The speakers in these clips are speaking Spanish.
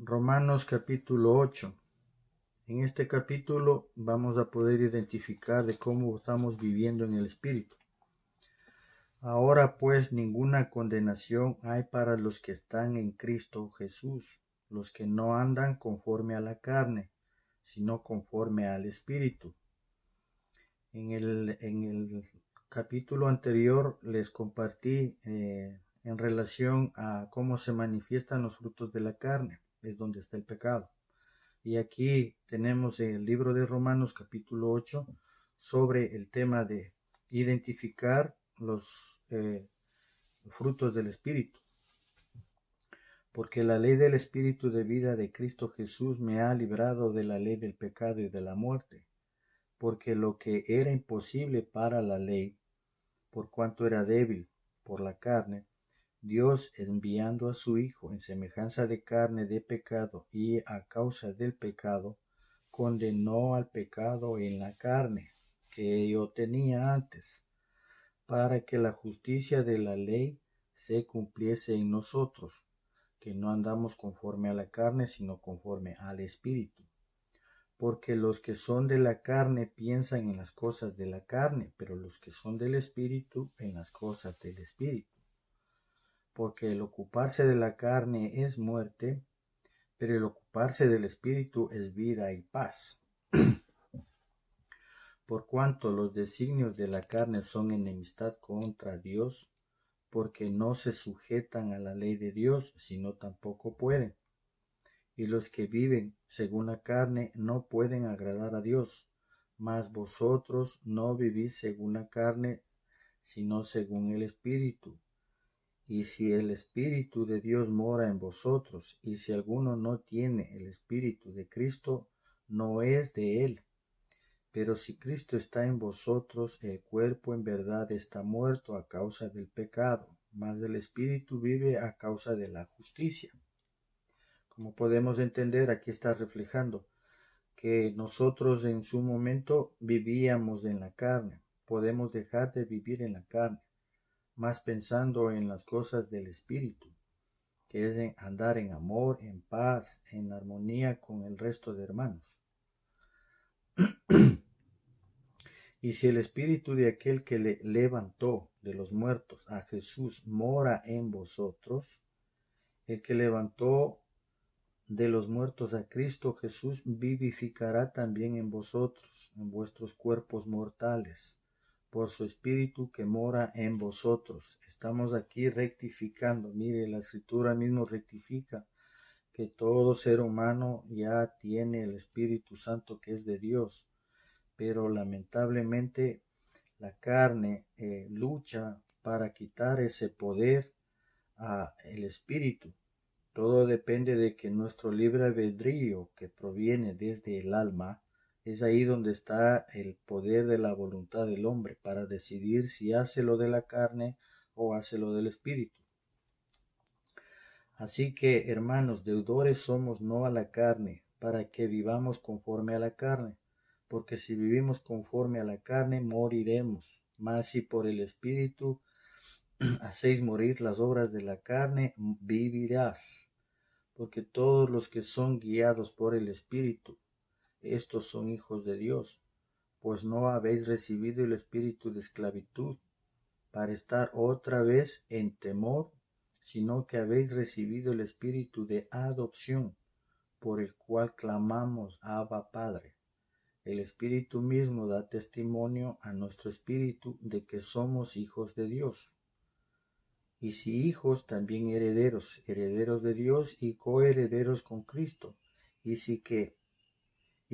Romanos capítulo 8. En este capítulo vamos a poder identificar de cómo estamos viviendo en el Espíritu. Ahora pues ninguna condenación hay para los que están en Cristo Jesús, los que no andan conforme a la carne, sino conforme al Espíritu. En el capítulo anterior les compartí en relación a cómo se manifiestan los frutos de la carne, es donde está el pecado. Y aquí tenemos el libro de Romanos capítulo 8 sobre el tema de identificar los frutos del Espíritu. Porque la ley del Espíritu de vida de Cristo Jesús me ha librado de la ley del pecado y de la muerte. Porque lo que era imposible para la ley, por cuanto era débil por la carne, Dios, enviando a su Hijo en semejanza de carne de pecado y a causa del pecado, condenó al pecado en la carne que yo tenía antes, para que la justicia de la ley se cumpliese en nosotros, que no andamos conforme a la carne, sino conforme al Espíritu. Porque los que son de la carne piensan en las cosas de la carne, pero los que son del Espíritu en las cosas del Espíritu. Porque el ocuparse de la carne es muerte, pero el ocuparse del Espíritu es vida y paz. Por cuanto los designios de la carne son enemistad contra Dios, porque no se sujetan a la ley de Dios, sino tampoco pueden. Y los que viven según la carne no pueden agradar a Dios. Mas vosotros no vivís según la carne, sino según el Espíritu. Y si el Espíritu de Dios mora en vosotros, y si alguno no tiene el Espíritu de Cristo, no es de él. Pero si Cristo está en vosotros, el cuerpo en verdad está muerto a causa del pecado, mas el Espíritu vive a causa de la justicia. Como podemos entender, aquí está reflejando que nosotros en su momento vivíamos en la carne. Podemos dejar de vivir en la carne, más pensando en las cosas del Espíritu, que es andar en amor, en paz, en armonía con el resto de hermanos. Y si el Espíritu de aquel que le levantó de los muertos a Jesús mora en vosotros, el que levantó de los muertos a Cristo Jesús vivificará también en vosotros, en vuestros cuerpos mortales, por su Espíritu que mora en vosotros. Estamos aquí rectificando. Mire, la Escritura mismo rectifica que todo ser humano ya tiene el Espíritu Santo que es de Dios, pero lamentablemente la carne lucha para quitar ese poder al Espíritu. Todo depende de que nuestro libre albedrío, que proviene desde el alma, es ahí donde está el poder de la voluntad del hombre para decidir si hace lo de la carne o hace lo del Espíritu. Así que, hermanos, deudores somos no a la carne, para que vivamos conforme a la carne, porque si vivimos conforme a la carne, moriremos. Mas si por el Espíritu hacéis morir las obras de la carne, vivirás. Porque todos los que son guiados por el Espíritu, estos son hijos de Dios, pues no habéis recibido el espíritu de esclavitud para estar otra vez en temor, sino que habéis recibido el espíritu de adopción, por el cual clamamos Abba Padre. El Espíritu mismo da testimonio a nuestro espíritu de que somos hijos de Dios. Y si hijos, también herederos, herederos de Dios y coherederos con Cristo. Y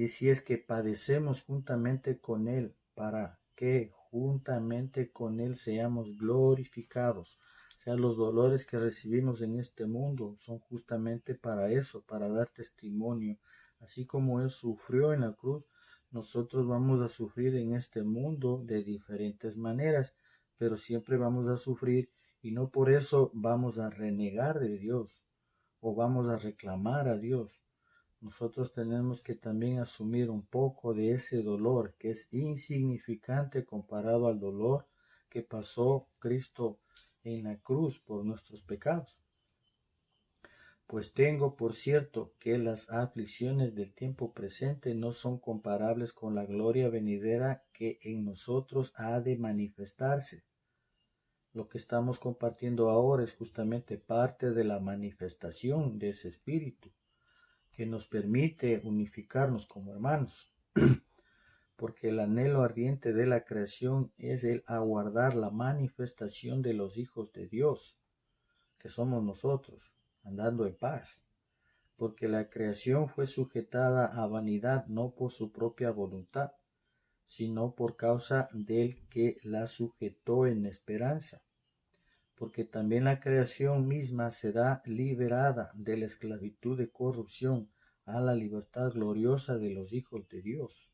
si es que padecemos juntamente con Él, para que juntamente con Él seamos glorificados. O sea, los dolores que recibimos en este mundo son justamente para eso, para dar testimonio. Así como Él sufrió en la cruz, nosotros vamos a sufrir en este mundo de diferentes maneras, pero siempre vamos a sufrir. Y no por eso vamos a renegar de Dios o vamos a reclamar a Dios. Nosotros tenemos que también asumir un poco de ese dolor que es insignificante comparado al dolor que pasó Cristo en la cruz por nuestros pecados. Pues tengo por cierto que las aflicciones del tiempo presente no son comparables con la gloria venidera que en nosotros ha de manifestarse. Lo que estamos compartiendo ahora es justamente parte de la manifestación de ese espíritu que nos permite unificarnos como hermanos, porque el anhelo ardiente de la creación es el aguardar la manifestación de los hijos de Dios, que somos nosotros, andando en paz, porque la creación fue sujetada a vanidad no por su propia voluntad, sino por causa del que la sujetó en esperanza, porque también la creación misma será liberada de la esclavitud de corrupción a la libertad gloriosa de los hijos de Dios,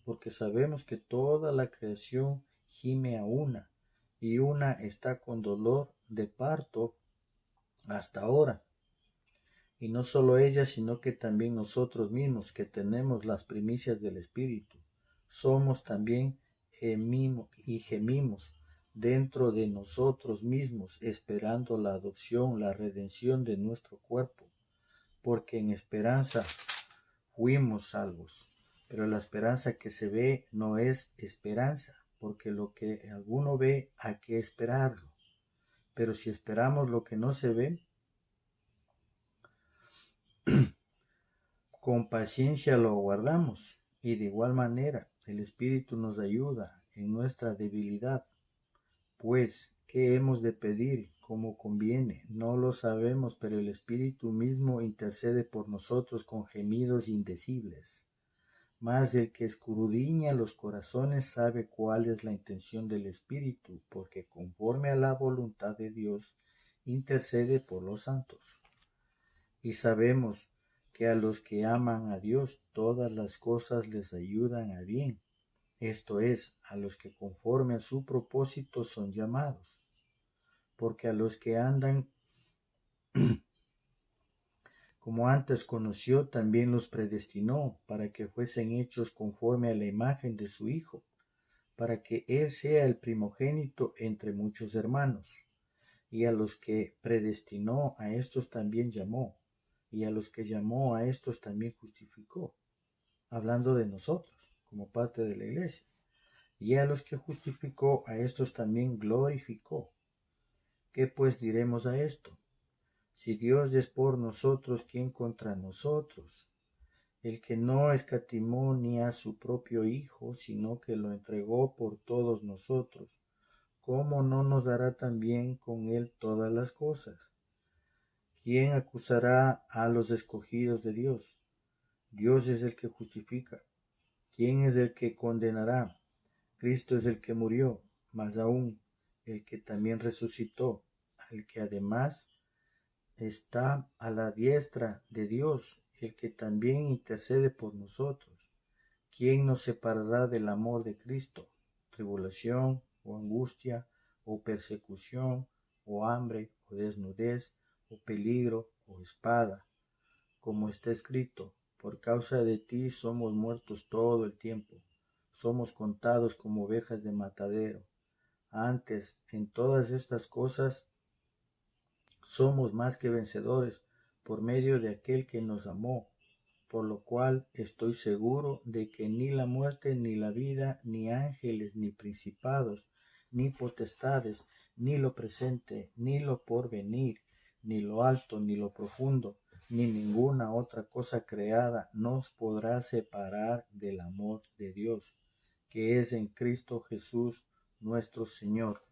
porque sabemos que toda la creación gime a una, y una está con dolor de parto hasta ahora. Y no solo ella, sino que también nosotros mismos, que tenemos las primicias del Espíritu, somos también gemimos dentro de nosotros mismos, esperando la adopción, la redención de nuestro cuerpo, porque en esperanza fuimos salvos. Pero la esperanza que se ve no es esperanza, porque lo que alguno ve hay que esperarlo. Pero si esperamos lo que no se ve, con paciencia lo aguardamos, y de igual manera el Espíritu nos ayuda en nuestra debilidad. Pues, ¿qué hemos de pedir como conviene? No lo sabemos, pero el Espíritu mismo intercede por nosotros con gemidos indecibles. Mas el que escudriña los corazones sabe cuál es la intención del Espíritu, porque conforme a la voluntad de Dios intercede por los santos. Y sabemos que a los que aman a Dios todas las cosas les ayudan a bien, esto es, a los que conforme a su propósito son llamados. Porque a los que andan como antes conoció, también los predestinó para que fuesen hechos conforme a la imagen de su Hijo, para que Él sea el primogénito entre muchos hermanos. Y a los que predestinó, a estos también llamó, y a los que llamó, a estos también justificó, hablando de nosotros, como parte de la iglesia. Y a los que justificó, a estos también glorificó. ¿Qué pues diremos a esto? Si Dios es por nosotros, ¿quién contra nosotros? El que no escatimó ni a su propio Hijo, sino que lo entregó por todos nosotros, ¿cómo no nos dará también con él todas las cosas? ¿Quién acusará a los escogidos de Dios? Dios es el que justifica. ¿Quién es el que condenará? Cristo es el que murió, más aún el que también resucitó, al que además está a la diestra de Dios, el que también intercede por nosotros. ¿Quién nos separará del amor de Cristo? ¿Tribulación, o angustia, o persecución, o hambre, o desnudez, o peligro, o espada? Como está escrito, por causa de ti somos muertos todo el tiempo, somos contados como ovejas de matadero. Antes, en todas estas cosas, somos más que vencedores por medio de aquel que nos amó, por lo cual estoy seguro de que ni la muerte, ni la vida, ni ángeles, ni principados, ni potestades, ni lo presente, ni lo porvenir, ni lo alto, ni lo profundo, ni ninguna otra cosa creada nos podrá separar del amor de Dios, que es en Cristo Jesús nuestro Señor.